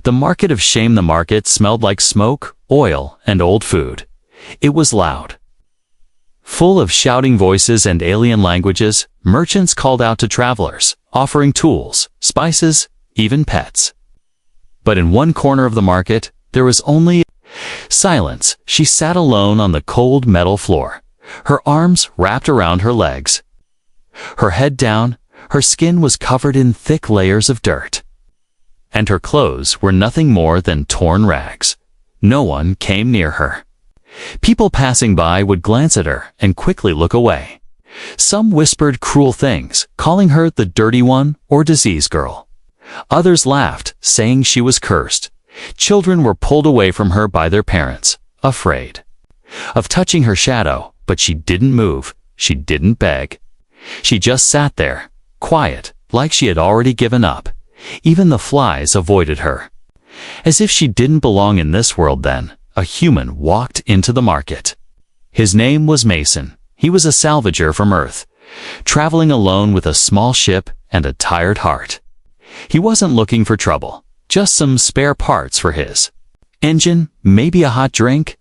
The market of shame. The market smelled like smoke, oil, and old food. It was loud. Full of shouting voices and alien languages, merchants called out to travelers, offering tools, spices, even pets. But in one corner of the market, there was only silence. She sat alone on the cold metal floor, her arms wrapped around her legs. Her head down, her skin was covered in thick layers of dirt. And her clothes were nothing more than torn rags. No one came near her. People passing by would glance at her and quickly look away. Some whispered cruel things, calling her the dirty one or disease girl. Others laughed, saying she was cursed. Children were pulled away from her by their parents, afraid of touching her shadow, but she didn't move, she didn't beg. She just sat there, quiet, like she had already given up. Even the flies avoided her. As if she didn't belong in this world then, a human walked into the market. His name was Mason. He was a salvager from Earth, traveling alone with a small ship and a tired heart. He wasn't looking for trouble, just some spare parts for his engine, maybe a hot drink.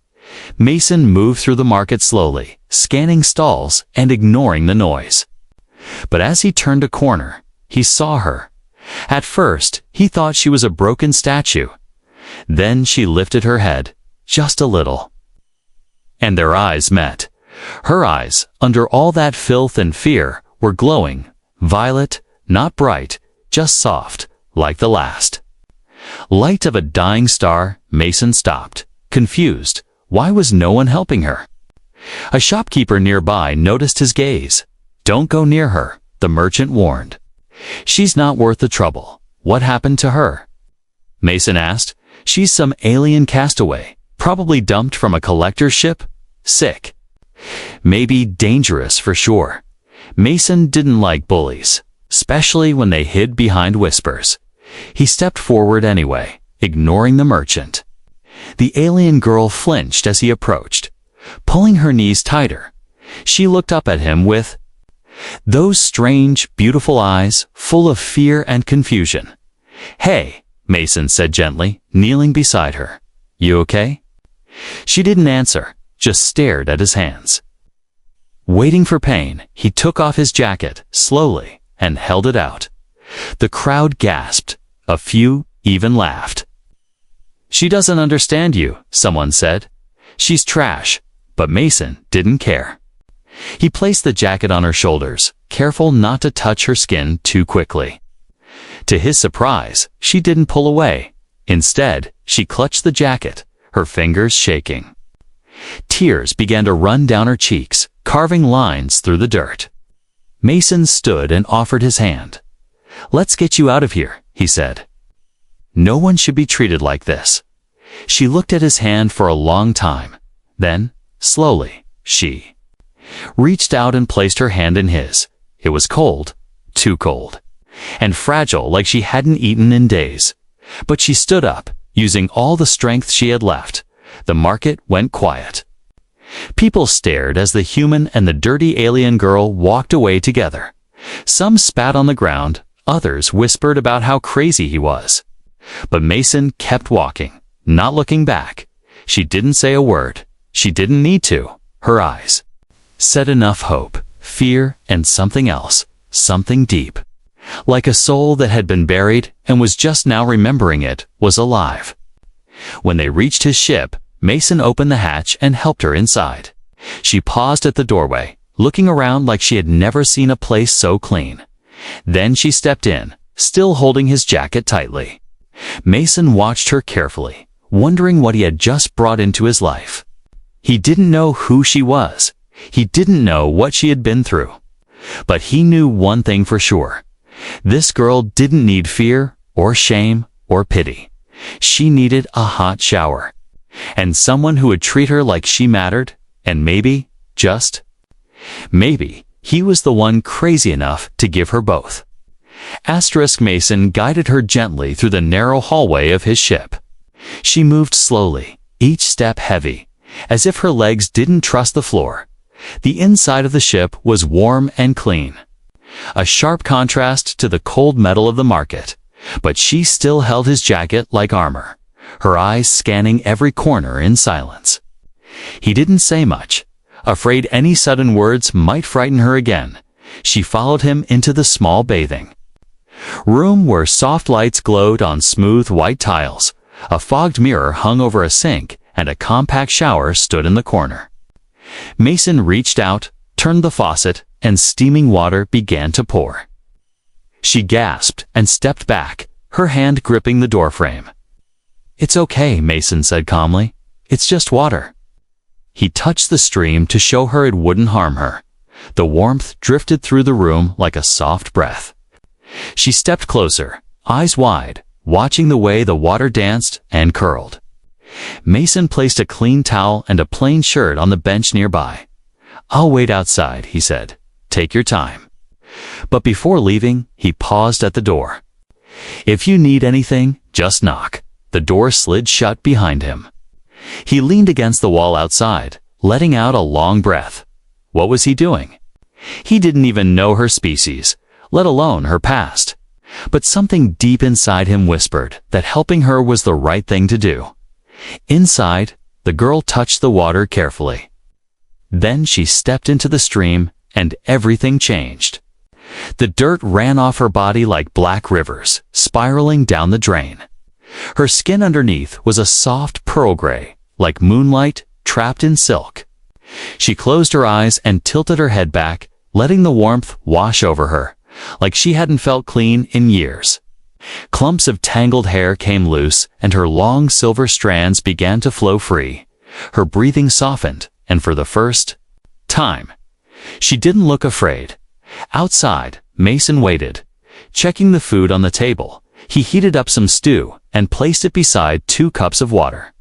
Mason moved through the market slowly, scanning stalls and ignoring the noise. But as he turned a corner, he saw her. At first, he thought she was a broken statue. Then she lifted her head, just a little. And their eyes met. Her eyes, under all that filth and fear, were glowing, violet, not bright, just soft, like the last light of a dying star. Mason stopped, confused. Why was no one helping her? A shopkeeper nearby noticed his gaze. "Don't go near her," the merchant warned. "She's not worth the trouble." "What happened to her?" Mason asked. "She's some alien castaway, probably dumped from a collector's ship. Sick. Maybe dangerous for sure." Mason didn't like bullies, especially when they hid behind whispers. He stepped forward anyway, ignoring the merchant. The alien girl flinched as he approached, pulling her knees tighter. She looked up at him with those strange, beautiful eyes, full of fear and confusion. "Hey," Mason said gently, kneeling beside her. "You okay?" She didn't answer, just stared at his hands. Waiting for pain, he took off his jacket, slowly, and held it out. The crowd gasped. A few even laughed. "She doesn't understand you," someone said. "She's trash." But Mason didn't care. He placed the jacket on her shoulders, careful not to touch her skin too quickly. To his surprise, she didn't pull away. Instead, she clutched the jacket, her fingers shaking. Tears began to run down her cheeks, carving lines through the dirt. Mason stood and offered his hand. "Let's get you out of here," he said. "No one should be treated like this." She looked at his hand for a long time. Then, slowly, she reached out and placed her hand in his. It was cold, too cold, and fragile like she hadn't eaten in days. But she stood up, using all the strength she had left. The market went quiet. People stared as the human and the dirty alien girl walked away together. Some spat on the ground, others whispered about how crazy he was. But Mason kept walking, not looking back. She didn't say a word. She didn't need to. Her eyes said enough: hope, fear, and something else, something deep. Like a soul that had been buried and was just now remembering it, was alive. When they reached his ship, Mason opened the hatch and helped her inside. She paused at the doorway, looking around like she had never seen a place so clean. Then she stepped in, still holding his jacket tightly. Mason watched her carefully, wondering what he had just brought into his life. He didn't know who she was. He didn't know what she had been through. But he knew one thing for sure. This girl didn't need fear, or shame, or pity. She needed a hot shower. And someone who would treat her like she mattered, and maybe, just maybe, he was the one crazy enough to give her both. Mason guided her gently through the narrow hallway of his ship. She moved slowly, each step heavy, as if her legs didn't trust the floor. The inside of the ship was warm and clean, a sharp contrast to the cold metal of the market. But she still held his jacket like armor, her eyes scanning every corner in silence. He didn't say much. Afraid any sudden words might frighten her again, she followed him into the small bathing room where soft lights glowed on smooth white tiles. A fogged mirror hung over a sink, and a compact shower stood in the corner. Mason reached out, turned the faucet, and steaming water began to pour. She gasped and stepped back, her hand gripping the doorframe. "It's okay," Mason said calmly. "It's just water." He touched the stream to show her it wouldn't harm her. The warmth drifted through the room like a soft breath. She stepped closer, eyes wide, watching the way the water danced and curled. Mason placed a clean towel and a plain shirt on the bench nearby. "I'll wait outside," he said. "Take your time." But before leaving, he paused at the door. "If you need anything, just knock." The door slid shut behind him. He leaned against the wall outside, letting out a long breath. What was he doing? He didn't even know her species, let alone her past. But something deep inside him whispered that helping her was the right thing to do. Inside, the girl touched the water carefully. Then she stepped into the stream, and everything changed. The dirt ran off her body like black rivers, spiraling down the drain. Her skin underneath was a soft pearl gray, like moonlight trapped in silk. She closed her eyes and tilted her head back, letting the warmth wash over her, like she hadn't felt clean in years. Clumps of tangled hair came loose, and her long silver strands began to flow free. Her breathing softened, and for the first time, she didn't look afraid. Outside, Mason waited, checking the food on the table. He heated up some stew and placed it beside 2 cups of water.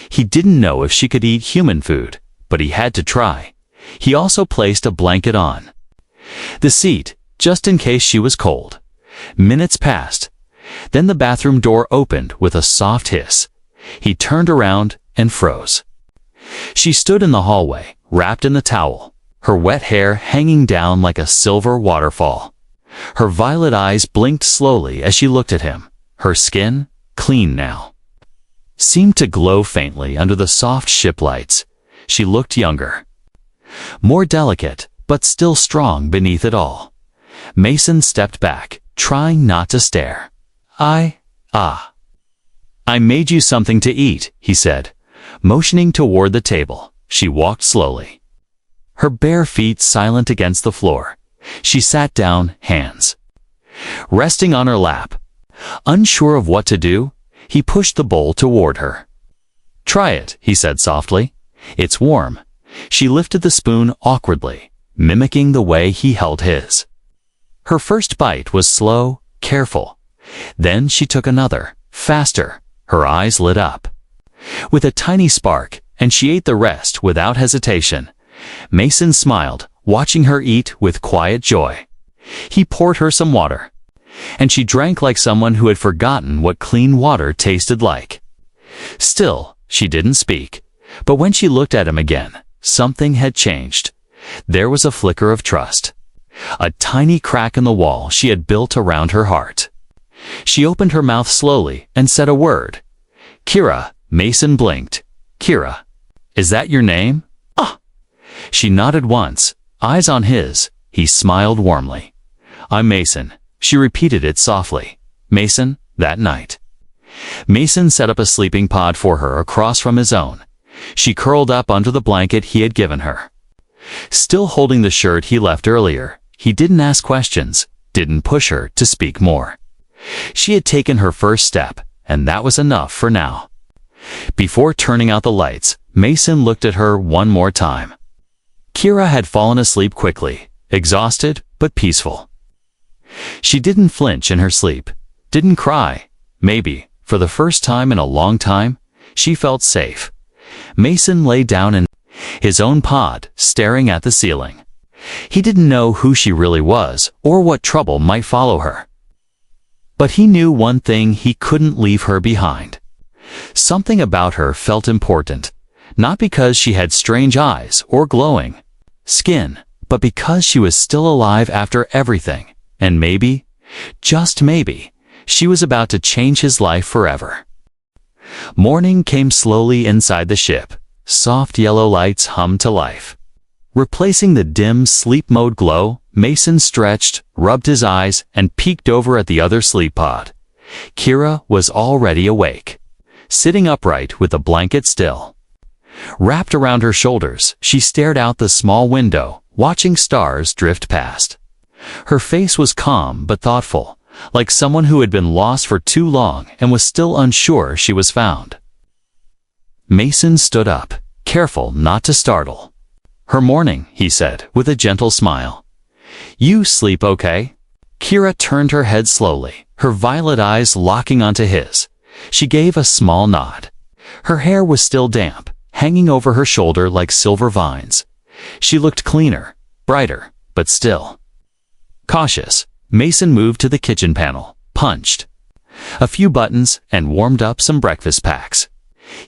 He didn't know if she could eat human food, but he had to try. He also placed a blanket on the seat, just in case she was cold. Minutes passed. Then the bathroom door opened with a soft hiss. He turned around and froze. She stood in the hallway, wrapped in the towel, her wet hair hanging down like a silver waterfall. Her violet eyes blinked slowly as she looked at him. Her skin, clean now, seemed to glow faintly under the soft ship lights. She looked younger, more delicate, but still strong beneath it all. Mason stepped back, trying not to stare. I made you something to eat," he said, motioning toward the table. She walked slowly, her bare feet silent against the floor. She sat down, hands resting on her lap. Unsure of what to do, he pushed the bowl toward her. "Try it," he said softly. "It's warm." She lifted the spoon awkwardly, mimicking the way he held his. Her first bite was slow, careful. Then she took another, faster. Her eyes lit up with a tiny spark, and she ate the rest without hesitation. Mason smiled, watching her eat with quiet joy. He poured her some water, and she drank like someone who had forgotten what clean water tasted like. Still, she didn't speak, but when she looked at him again, something had changed. There was a flicker of trust, a tiny crack in the wall she had built around her heart. She opened her mouth slowly and said a word. "Kira." Mason blinked. "Kira, is that your name?" "Ah." She nodded once, eyes on his. He smiled warmly. "I'm Mason." She repeated it softly. "Mason, that night." Mason set up a sleeping pod for her across from his own. She curled up under the blanket he had given her. Still holding the shirt he left earlier, he didn't ask questions, didn't push her to speak more. She had taken her first step, and that was enough for now. Before turning out the lights, Mason looked at her one more time. Kira had fallen asleep quickly, exhausted but peaceful. She didn't flinch in her sleep, didn't cry. Maybe, for the first time in a long time, she felt safe. Mason lay down in his own pod, staring at the ceiling. He didn't know who she really was or what trouble might follow her. But he knew one thing: he couldn't leave her behind. Something about her felt important, not because she had strange eyes or glowing skin, but because she was still alive after everything, and maybe, just maybe, She was about to change his life forever. Morning came slowly inside the ship. Soft yellow lights hummed to life. Replacing the dim sleep mode glow, Mason stretched, rubbed his eyes, and peeked over at the other sleep pod. Kira was already awake, sitting upright with the blanket still. Wrapped around her shoulders, she stared out the small window, watching stars drift past. Her face was calm but thoughtful, like someone who had been lost for too long and was still unsure she was found. Mason stood up, careful not to startle. "Her morning," he said, with a gentle smile. "You sleep okay?" Kira turned her head slowly, her violet eyes locking onto his. She gave a small nod. Her hair was still damp, hanging over her shoulder like silver vines. She looked cleaner, brighter, but still. Cautious, Mason moved to the kitchen panel, punched a few buttons, and warmed up some breakfast packs.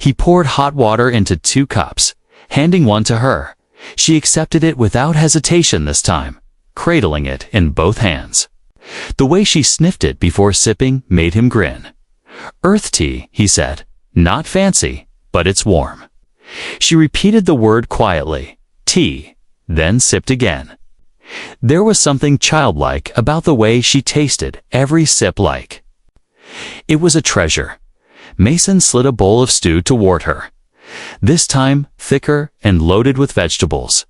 He poured hot water into 2 cups, handing one to her. She accepted it without hesitation this time, cradling it in both hands. The way she sniffed it before sipping made him grin. "Earth tea," he said. "Not fancy, but it's warm." She repeated the word quietly, "tea," then sipped again. There was something childlike about the way she tasted every sip like. It was a treasure. Mason slid a bowl of stew toward her. This time, thicker and loaded with vegetables.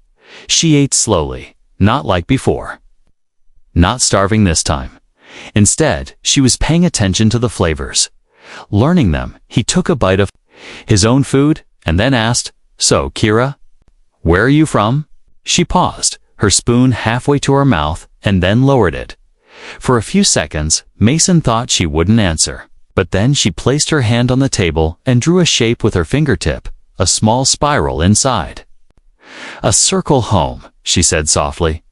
She ate slowly, not like before. Not starving this time. Instead, she was paying attention to the flavors. Learning them, he took a bite of his own food and then asked, "So, Kira, where are you from?" She paused, her spoon halfway to her mouth, and then lowered it. For a few seconds, Mason thought she wouldn't answer. But then she placed her hand on the table and drew a shape with her fingertip, a small spiral inside. "A circle home," she said softly.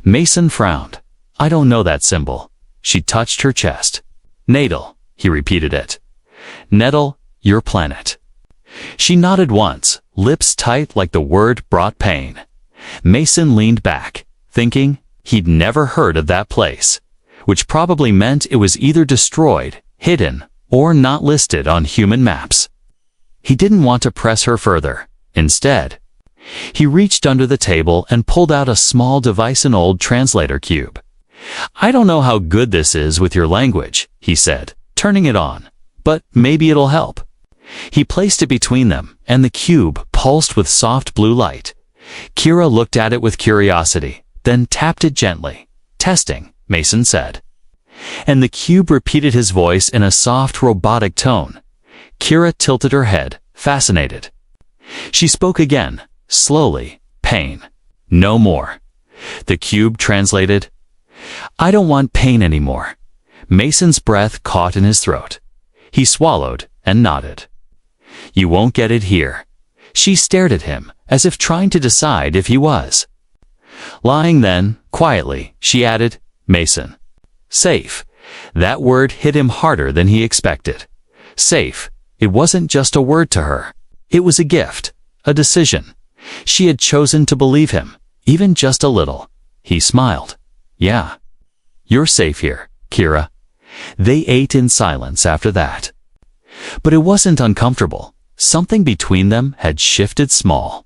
Mason frowned. "I don't know that symbol." She touched her chest. "Natal," he repeated it. "Nettle, your planet." She nodded once, lips tight like the word brought pain. Mason leaned back, thinking he'd never heard of that place, which probably meant it was either destroyed, hidden, or not listed on human maps. He didn't want to press her further. Instead, he reached under the table and pulled out a small device, an old translator cube. "I don't know how good this is with your language," he said, turning it on, "but maybe it'll help." He placed it between them, and the cube pulsed with soft blue light. Kira looked at it with curiosity, then tapped it gently. "Testing," Mason said. And the cube repeated his voice in a soft, robotic tone. Kira tilted her head, fascinated. She spoke again, slowly. "Pain. No more." The cube translated, "I don't want pain anymore." Mason's breath caught in his throat. He swallowed and nodded. "You won't get it here." She stared at him, as if trying to decide if he was lying. Then, quietly, she added, "Mason. Safe." That word hit him harder than he expected. Safe. It wasn't just a word to her. It was a gift, a decision. She had chosen to believe him, even just a little. He smiled. "Yeah. You're safe here, Kira." They ate in silence after that. But it wasn't uncomfortable. Something between them had shifted small.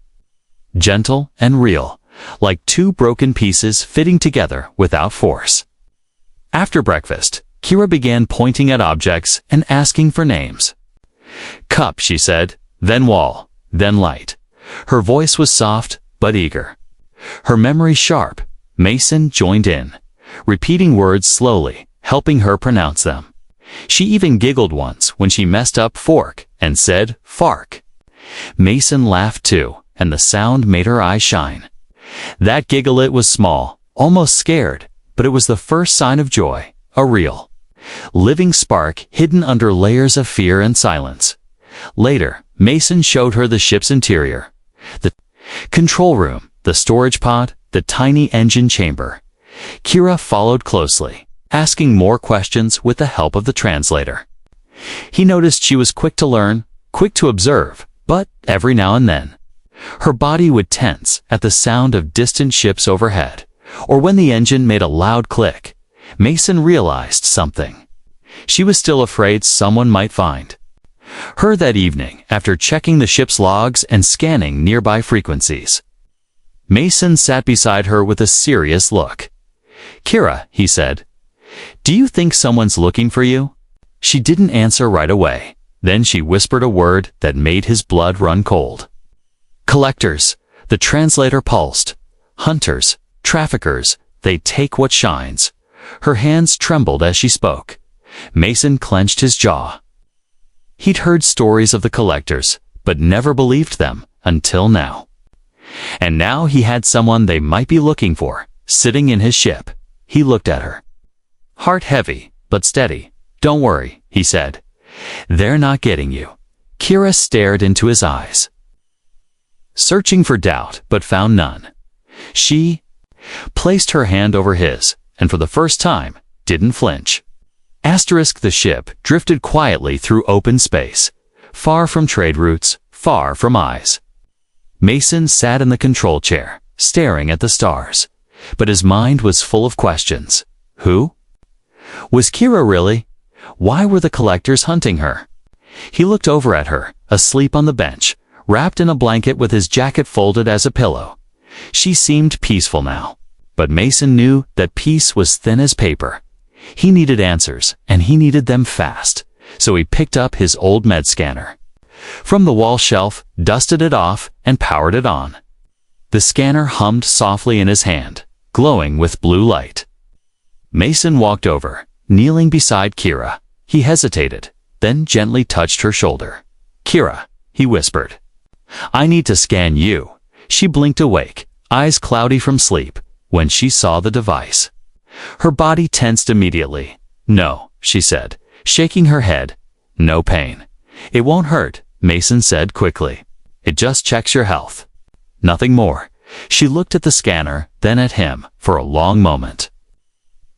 Gentle and real, like 2 broken pieces fitting together without force. After breakfast, Kira began pointing at objects and asking for names. "Cup," she said, then wall, then light. Her voice was soft but eager. Her memory sharp. Mason joined in, repeating words slowly, helping her pronounce them. She even giggled once when she messed up fork and said "fark." Mason laughed too, and the sound made her eyes shine. That gigglet was small, almost scared, but it was the first sign of joy, a real, living spark hidden under layers of fear and silence. Later, Mason showed her the ship's interior. The control room, the storage pod, the tiny engine chamber. Kira followed closely, asking more questions with the help of the translator. He noticed she was quick to learn, quick to observe, but every now and then, her body would tense at the sound of distant ships overhead, or when the engine made a loud click. Mason realized something. She was still afraid someone might find her that evening after checking the ship's logs and scanning nearby frequencies. Mason sat beside her with a serious look. "Kira," he said, "do you think someone's looking for you?" She didn't answer right away. Then she whispered a word that made his blood run cold. "Collectors," the translator pulsed. "Hunters, traffickers, they take what shines." Her hands trembled as she spoke. Mason clenched his jaw. He'd heard stories of the collectors, but never believed them until now. And now he had someone they might be looking for, sitting in his ship. He looked at her. Heart heavy, but steady. "Don't worry," he said. "They're not getting you." Kira stared into his eyes, searching for doubt, but found none. She placed her hand over his, and for the first time, didn't flinch. The ship drifted quietly through open space, far from trade routes, far from eyes. Mason sat in the control chair, staring at the stars, but his mind was full of questions. Who was Kira really? Why were the collectors hunting her? He looked over at her, asleep on the bench, wrapped in a blanket with his jacket folded as a pillow. She seemed peaceful now, but Mason knew that peace was thin as paper. He needed answers, and he needed them fast, so he picked up his old med scanner from the wall shelf, dusted it off, and powered it on. The scanner hummed softly in his hand, glowing with blue light. Mason walked over, kneeling beside Kira. He hesitated, then gently touched her shoulder. "Kira," he whispered, "I need to scan you." She blinked awake, eyes cloudy from sleep, when she saw the device. Her body tensed immediately. "No," she said, shaking her head. "No pain." "It won't hurt," Mason said quickly. "It just checks your health. Nothing more." She looked at the scanner, then at him, for a long moment.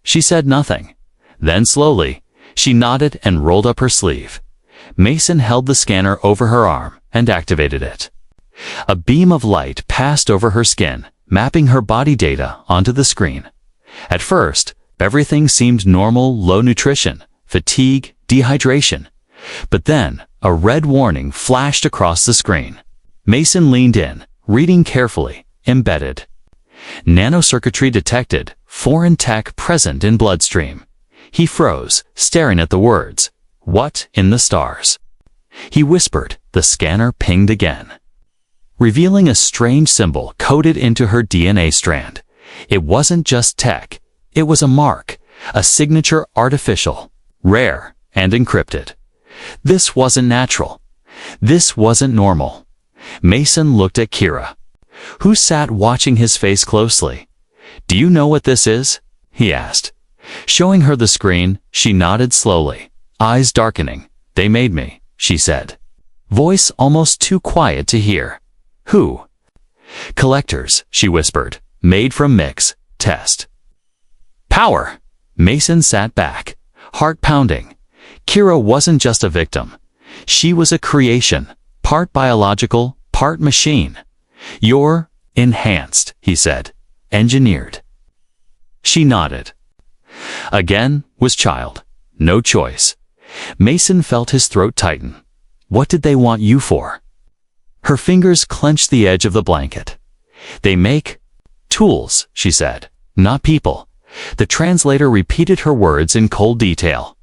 She said nothing. Then slowly, she nodded and rolled up her sleeve. Mason held the scanner over her arm and activated it. A beam of light passed over her skin, mapping her body data onto the screen. At first, everything seemed normal: low nutrition, fatigue, dehydration. But then, a red warning flashed across the screen. Mason leaned in, reading carefully. Embedded nanocircuitry detected, foreign tech present in bloodstream. He froze, staring at the words. "What in the stars?" He whispered. The scanner pinged again, revealing a strange symbol coded into her DNA strand. It wasn't just tech. It was a mark, a signature, artificial, rare, and encrypted. This wasn't natural. This wasn't normal. Mason looked at Kira, who sat watching his face closely. "Do you know what this is?" he asked. Showing her the screen, she nodded slowly, eyes darkening. "They made me," she said, voice almost too quiet to hear. "Who?" "Collectors," she whispered. "Made from mix, test, power." Mason sat back, heart pounding. Kira wasn't just a victim. She was a creation, part biological, part machine. "You're enhanced," he said. "Engineered." She nodded. Again was child. No choice. Mason felt his throat tighten. "What did they want you for?" Her fingers clenched the edge of the blanket. "They make tools," she said, "not people." The translator repeated her words in cold detail.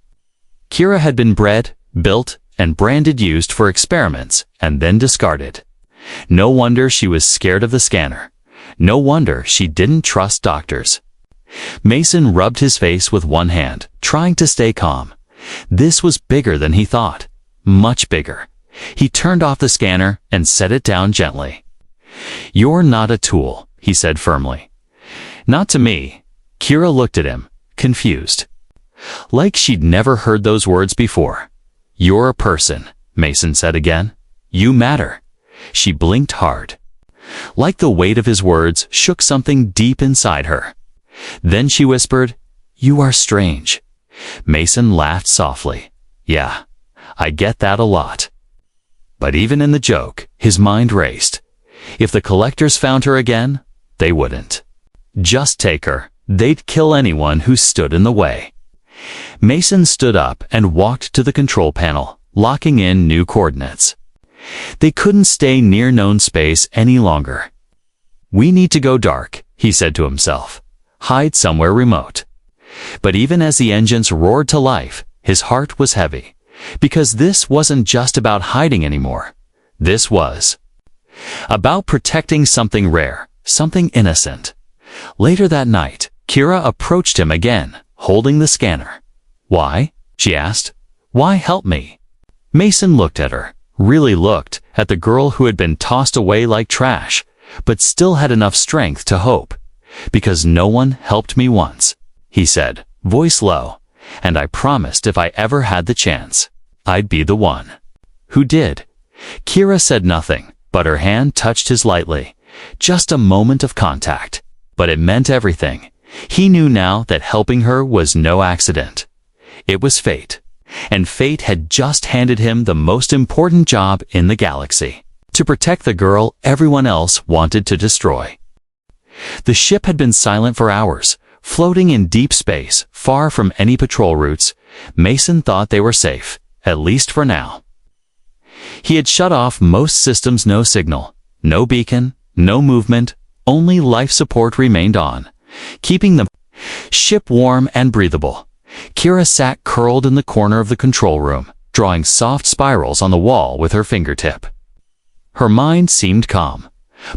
Kira had been bred, built, and branded, used for experiments, and then discarded. No wonder she was scared of the scanner. No wonder she didn't trust doctors. Mason rubbed his face with one hand, trying to stay calm. This was bigger than he thought. Much bigger. He turned off the scanner and set it down gently. "You're not a tool," he said firmly. "Not to me." Kira looked at him, confused, like she'd never heard those words before. "You're a person," Mason said again. "You matter." She blinked hard. Like the weight of his words shook something deep inside her. Then she whispered, "You are strange." Mason laughed softly. "Yeah, I get that a lot." But even in the joke, his mind raced. If the collectors found her again, they wouldn't just take her. They'd kill anyone who stood in the way. Mason stood up and walked to the control panel, locking in new coordinates. They couldn't stay near known space any longer. "We need to go dark," he said to himself. "Hide somewhere remote." But even as the engines roared to life, his heart was heavy, because this wasn't just about hiding anymore. This was about protecting something rare, something innocent. Later that night, Kira approached him again, holding the scanner. "Why?" she asked. "Why help me?" Mason looked at her, really looked at the girl who had been tossed away like trash, but still had enough strength to hope. "Because no one helped me once," he said, voice low, "and I promised if I ever had the chance, I'd be the one." "Who did?" Kira said nothing, but her hand touched his lightly. Just a moment of contact, but it meant everything. He knew now that helping her was no accident. It was fate, and fate had just handed him the most important job in the galaxy, to protect the girl everyone else wanted to destroy. The ship had been silent for hours, floating in deep space, far from any patrol routes. Mason thought they were safe, at least for now. He had shut off most systems, no signal, no beacon, no movement, only life support remained on, keeping the ship warm and breathable. Kira sat curled in the corner of the control room, drawing soft spirals on the wall with her fingertip. Her mind seemed calm,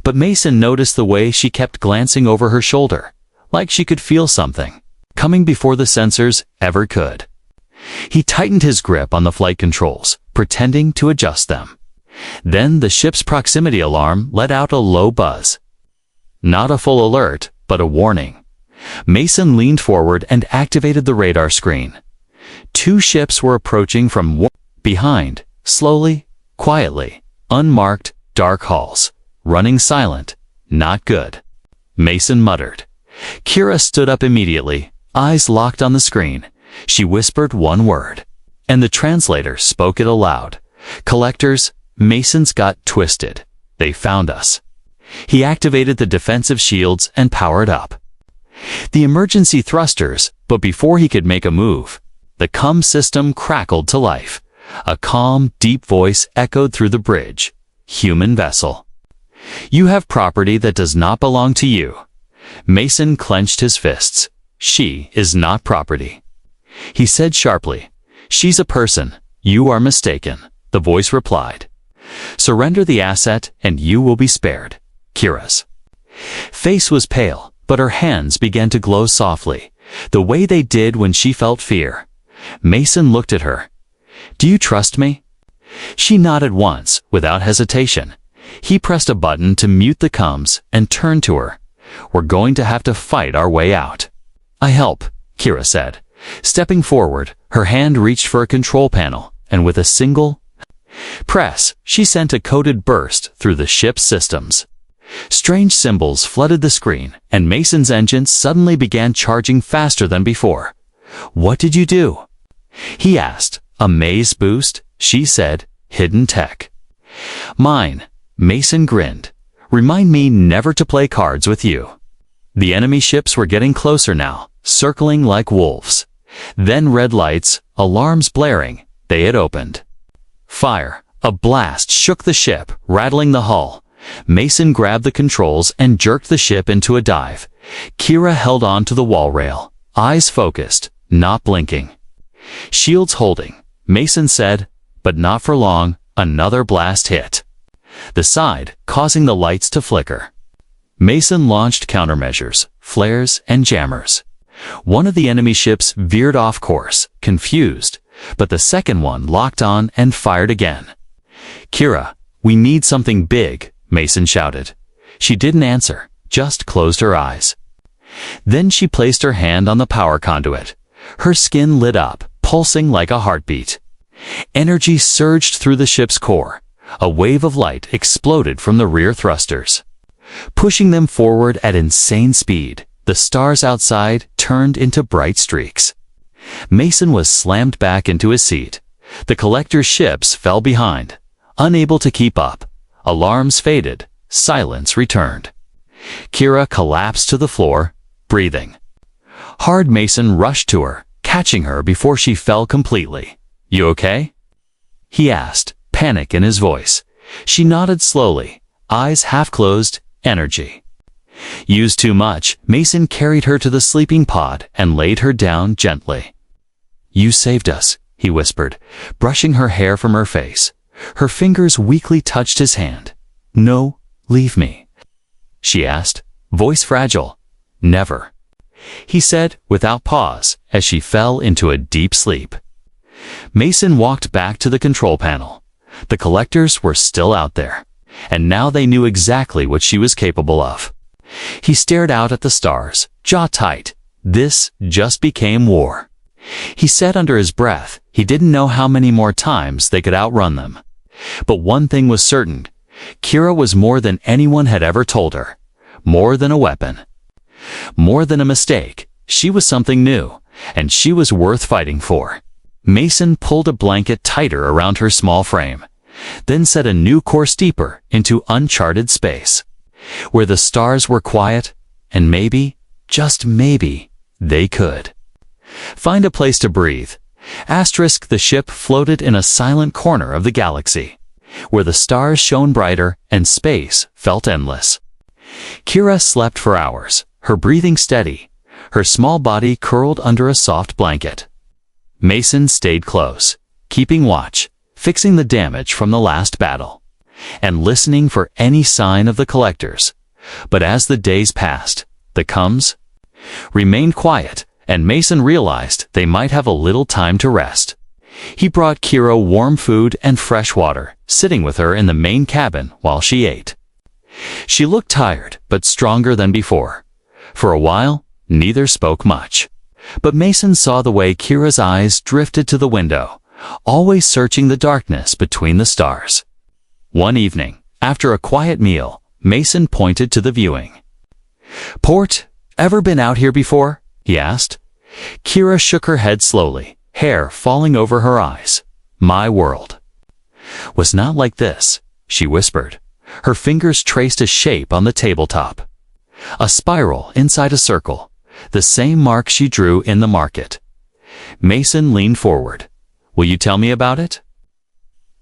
but Mason noticed the way she kept glancing over her shoulder, like she could feel something coming before the sensors ever could. He tightened his grip on the flight controls, pretending to adjust them. Then the ship's proximity alarm let out a low buzz. Not a full alert, but a warning. Mason leaned forward and activated the radar screen. 2 ships were approaching from behind, slowly, quietly, unmarked, dark hulls, running silent. Not good. Mason muttered. Kira stood up immediately, eyes locked on the screen. She whispered one word, and the translator spoke it aloud. "Collectors." Mason's got twisted. "They found us." He activated the defensive shields and powered up the emergency thrusters, but before he could make a move, the comm system crackled to life. A calm, deep voice echoed through the bridge. "Human vessel. You have property that does not belong to you." Mason clenched his fists. "She is not property." He said sharply, "She's a person. You are mistaken," the voice replied. "Surrender the asset and you will be spared." Kira's face was pale, but her hands began to glow softly, the way they did when she felt fear. Mason looked at her. "Do you trust me?" She nodded once, without hesitation. He pressed a button to mute the comms and turned to her. "We're going to have to fight our way out." "I help," Kira said. Stepping forward, her hand reached for a control panel, and with a single press, she sent a coded burst through the ship's systems. Strange symbols flooded the screen, and Mason's engines suddenly began charging faster than before. "What did you do?" he asked. "A maze boost," she said. "Hidden tech." "Mine." Mason grinned. "Remind me never to play cards with you." The enemy ships were getting closer now, circling like wolves. Then red lights, alarms blaring, they had opened fire. A blast shook the ship, rattling the hull. Mason grabbed the controls and jerked the ship into a dive. Kira held on to the wall rail, eyes focused, not blinking. "Shields holding," Mason said, but not for long. Another blast hit the side, causing the lights to flicker. Mason launched countermeasures, flares, and jammers. One of the enemy ships veered off course, confused, but the second one locked on and fired again. "Kira, we need something big," Mason shouted. She didn't answer, just closed her eyes. Then she placed her hand on the power conduit. Her skin lit up, pulsing like a heartbeat. Energy surged through the ship's core. A wave of light exploded from the rear thrusters, pushing them forward at insane speed. The stars outside turned into bright streaks. Mason was slammed back into his seat. The collector's ships fell behind, unable to keep up. Alarms faded. Silence returned. Kira collapsed to the floor, breathing hard. Mason rushed to her, catching her before she fell completely. "You okay?" he asked, panic in his voice. She nodded slowly, eyes half closed, energy. Used too much, Mason carried her to the sleeping pod and laid her down gently. "You saved us," he whispered, brushing her hair from her face. Her fingers weakly touched his hand. "No, leave me," she asked, voice fragile. "Never," he said without pause as she fell into a deep sleep. Mason walked back to the control panel. The collectors were still out there, and now they knew exactly what she was capable of. He stared out at the stars, jaw tight. This just became war. He said under his breath he didn't know how many more times they could outrun them. But one thing was certain, Kira was more than anyone had ever told her. More than a weapon. More than a mistake. She was something new, and she was worth fighting for. Mason pulled a blanket tighter around her small frame, then set a new course deeper into uncharted space, where the stars were quiet, and maybe, just maybe, they could find a place to breathe. The ship floated in a silent corner of the galaxy, where the stars shone brighter and space felt endless. Kira slept for hours, her breathing steady, her small body curled under a soft blanket. Mason stayed close, keeping watch, fixing the damage from the last battle, and listening for any sign of the collectors. But as the days passed, the coms remained quiet, and Mason realized they might have a little time to rest. He brought Kira warm food and fresh water, sitting with her in the main cabin while she ate. She looked tired, but stronger than before. For a while, neither spoke much. But Mason saw the way Kira's eyes drifted to the window, always searching the darkness between the stars. One evening, after a quiet meal, Mason pointed to the viewing port. "Ever been out here before?" he asked. Kira shook her head slowly, hair falling over her eyes. "My world was not like this," she whispered. Her fingers traced a shape on the tabletop. A spiral inside a circle, the same mark she drew in the market. Mason leaned forward. "Will you tell me about it?"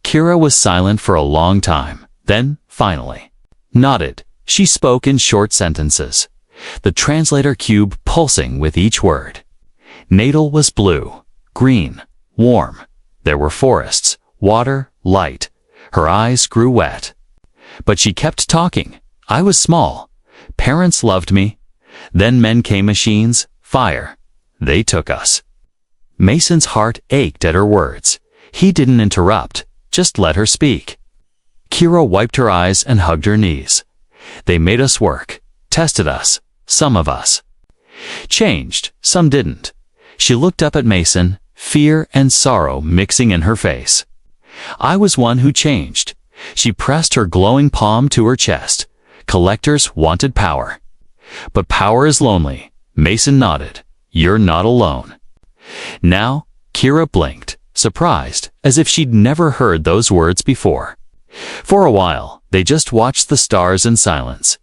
Kira was silent for a long time, then, finally, nodded. She spoke in short sentences, the translator cube pulsing with each word. Natal was blue, green, warm. There were forests, water, light. Her eyes grew wet. But she kept talking. "I was small. Parents loved me. Then men came, machines, fire. They took us." Mason's heart ached at her words. He didn't interrupt, just let her speak. Kira wiped her eyes and hugged her knees. "They made us work, tested us. Some of us changed, some didn't." She looked up at Mason, fear and sorrow mixing in her face. "I was one who changed." She pressed her glowing palm to her chest. "Collectors wanted power. But power is lonely." Mason nodded. "You're not alone." Now, Kira blinked, surprised, as if she'd never heard those words before. For a while, they just watched the stars in silence.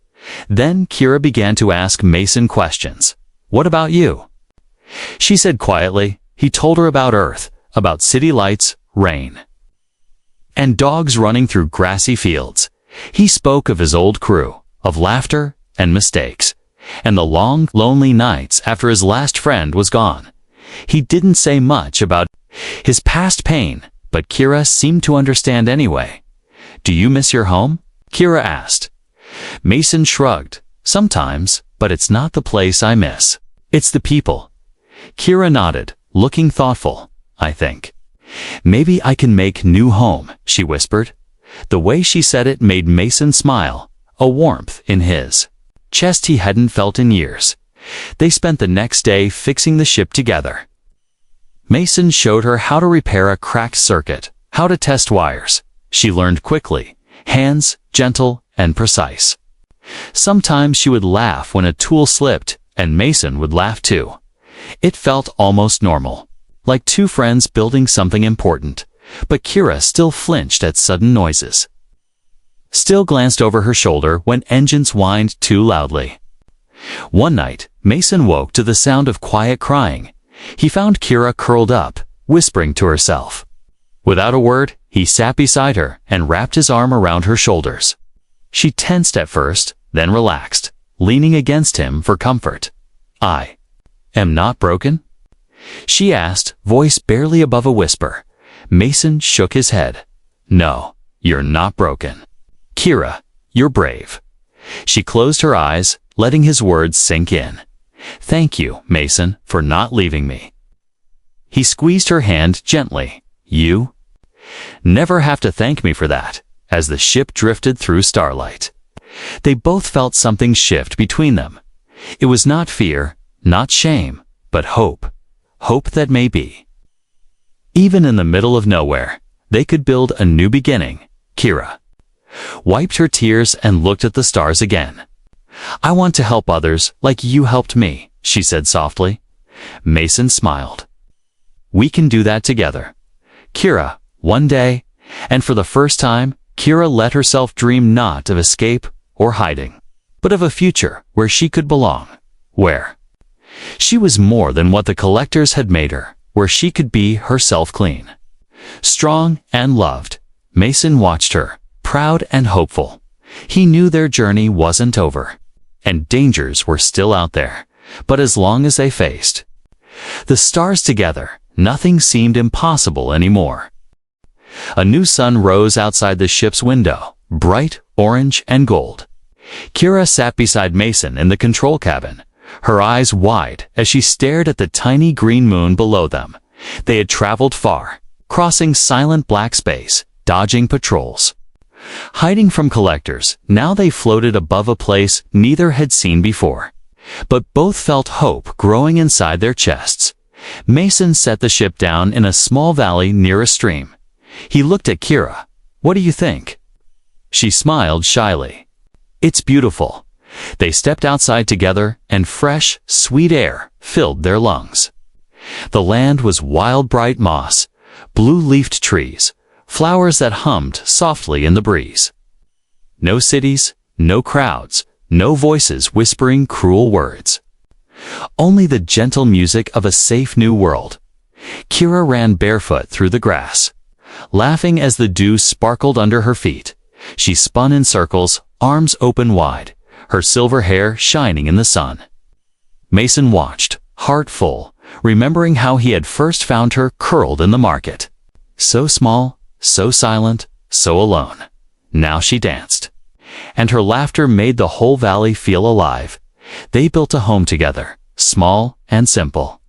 Then Kira began to ask Mason questions. "What about you?" She said quietly. He told her about Earth, about city lights, rain, and dogs running through grassy fields. He spoke of his old crew, of laughter and mistakes, and the long, lonely nights after his last friend was gone. He didn't say much about his past pain, but Kira seemed to understand anyway. "Do you miss your home?" Kira asked. Mason shrugged. "Sometimes, but it's not the place I miss. It's the people." Kira nodded, looking thoughtful. "I think maybe I can make new home," she whispered. The way she said it made Mason smile, a warmth in his chest he hadn't felt in years. They spent the next day fixing the ship together. Mason showed her how to repair a cracked circuit, how to test wires. She learned quickly, hands gentle and precise. Sometimes she would laugh when a tool slipped, and Mason would laugh too. It felt almost normal, like two friends building something important. But Kira still flinched at sudden noises, still glanced over her shoulder when engines whined too loudly. One night, Mason woke to the sound of quiet crying. He found Kira curled up, whispering to herself. Without a word, he sat beside her and wrapped his arm around her shoulders. She tensed at first, then relaxed, leaning against him for comfort. "I am not broken?" she asked, voice barely above a whisper. Mason shook his head. "No, you're not broken. Kira, you're brave." She closed her eyes, letting his words sink in. "Thank you, Mason, for not leaving me." He squeezed her hand gently. "You never have to thank me for that," as the ship drifted through starlight. They both felt something shift between them. It was not fear, not shame, but hope. Hope that maybe, even in the middle of nowhere, they could build a new beginning. Kira wiped her tears and looked at the stars again. "I want to help others like you helped me," she said softly. Mason smiled. "We can do that together, Kira, one day." And for the first time, Kira let herself dream not of escape or hiding, but of a future where she could belong, where she was more than what the collectors had made her, where she could be herself, clean, strong, and loved. Mason watched her, proud and hopeful. He knew their journey wasn't over, and dangers were still out there, but as long as they faced the stars together, nothing seemed impossible anymore. A new sun rose outside the ship's window, bright orange and gold. Kira sat beside Mason in the control cabin, her eyes wide as she stared at the tiny green moon below them. They had traveled far, crossing silent black space, dodging patrols, hiding from collectors. Now they floated above a place neither had seen before, but both felt hope growing inside their chests. Mason set the ship down in a small valley near a stream. He looked at Kira. "What do you think?" She smiled shyly. "It's beautiful." They stepped outside together, and fresh, sweet air filled their lungs. The land was wild bright moss, blue-leafed trees, flowers that hummed softly in the breeze. No cities, no crowds, no voices whispering cruel words. Only the gentle music of a safe new world. Kira ran barefoot through the grass, laughing as the dew sparkled under her feet. She spun in circles, arms open wide, her silver hair shining in the sun. Mason watched, heart full, remembering how he had first found her curled in the market. So small, so silent, so alone. Now she danced, and her laughter made the whole valley feel alive. They built a home together, small and simple.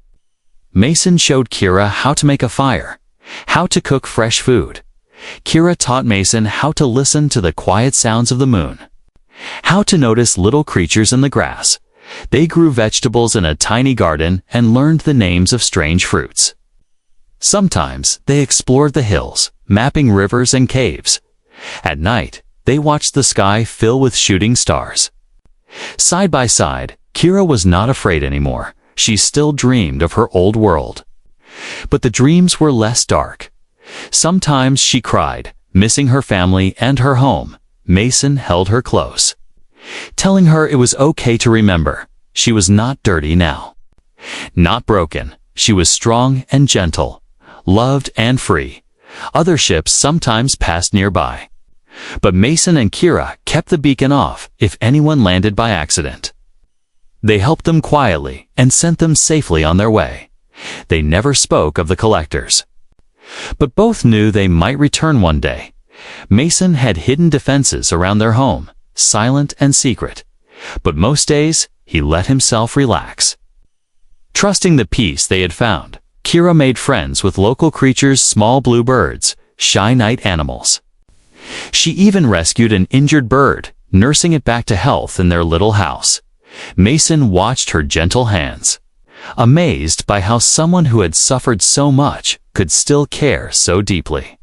Mason showed Kira how to make a fire, how to cook fresh food. Kira taught Mason how to listen to the quiet sounds of the moon, how to notice little creatures in the grass. They grew vegetables in a tiny garden and learned the names of strange fruits. Sometimes they explored the hills, mapping rivers and caves. At night, they watched the sky fill with shooting stars. Side by side, Kira was not afraid anymore. She still dreamed of her old world. But the dreams were less dark. Sometimes she cried, missing her family and her home. Mason held her close, telling her it was okay to remember. She was not dirty now, not broken. She was strong and gentle, loved and free. Other ships sometimes passed nearby, but Mason and Kira kept the beacon off if anyone landed by accident. They helped them quietly and sent them safely on their way. They never spoke of the collectors, but both knew they might return one day. Mason had hidden defenses around their home, silent and secret, but most days he let himself relax. Trusting the peace they had found, Kira made friends with local creatures, small blue birds, shy night animals. She even rescued an injured bird, nursing it back to health in their little house. Mason watched her gentle hands, amazed by how someone who had suffered so much could still care so deeply.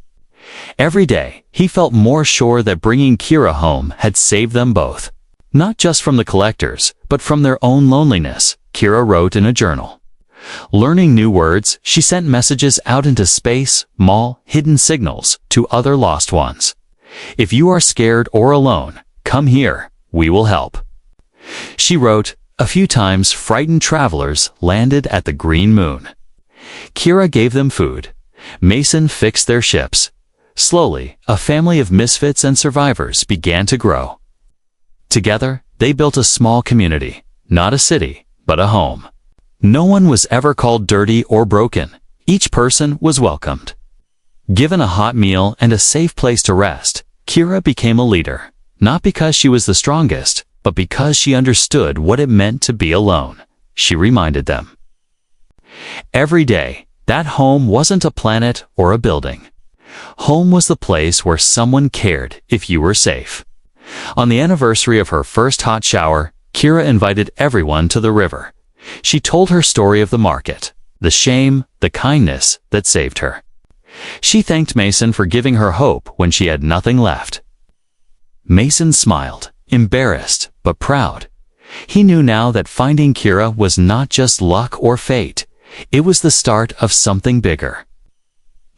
Every day, he felt more sure that bringing Kira home had saved them both. Not just from the collectors, but from their own loneliness, Kira wrote in a journal. Learning new words, she sent messages out into space, hidden signals to other lost ones. If you are scared or alone, come here, we will help. She wrote, A few times, frightened travelers landed at the green moon. Kira gave them food. Mason fixed their ships. Slowly, a family of misfits and survivors began to grow. Together, they built a small community, not a city, but a home. No one was ever called dirty or broken. Each person was welcomed. Given a hot meal and a safe place to rest, Kira became a leader, not because she was the strongest, but because she understood what it meant to be alone. She reminded them. Every day, that home wasn't a planet or a building. Home was the place where someone cared if you were safe. On the anniversary of her first hot shower, Kira invited everyone to the river. She told her story of the market, the shame, the kindness that saved her. She thanked Mason for giving her hope when she had nothing left. Mason smiled, embarrassed but proud. He knew now that finding Kira was not just luck or fate. It was the start of something bigger.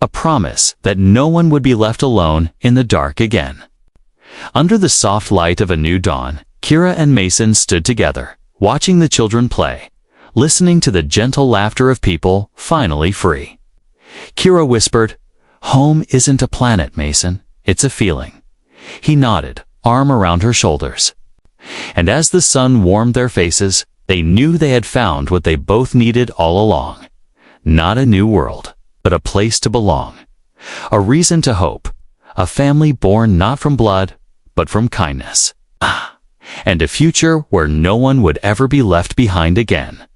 A promise that no one would be left alone in the dark again. Under the soft light of a new dawn, Kira and Mason stood together, watching the children play, listening to the gentle laughter of people finally free. Kira whispered, "Home isn't a planet, Mason. It's a feeling." He nodded, arm around her shoulders. And as the sun warmed their faces, they knew they had found what they both needed all along. Not a new world, but a place to belong. A reason to hope. A family born not from blood, but from kindness. And a future where no one would ever be left behind again.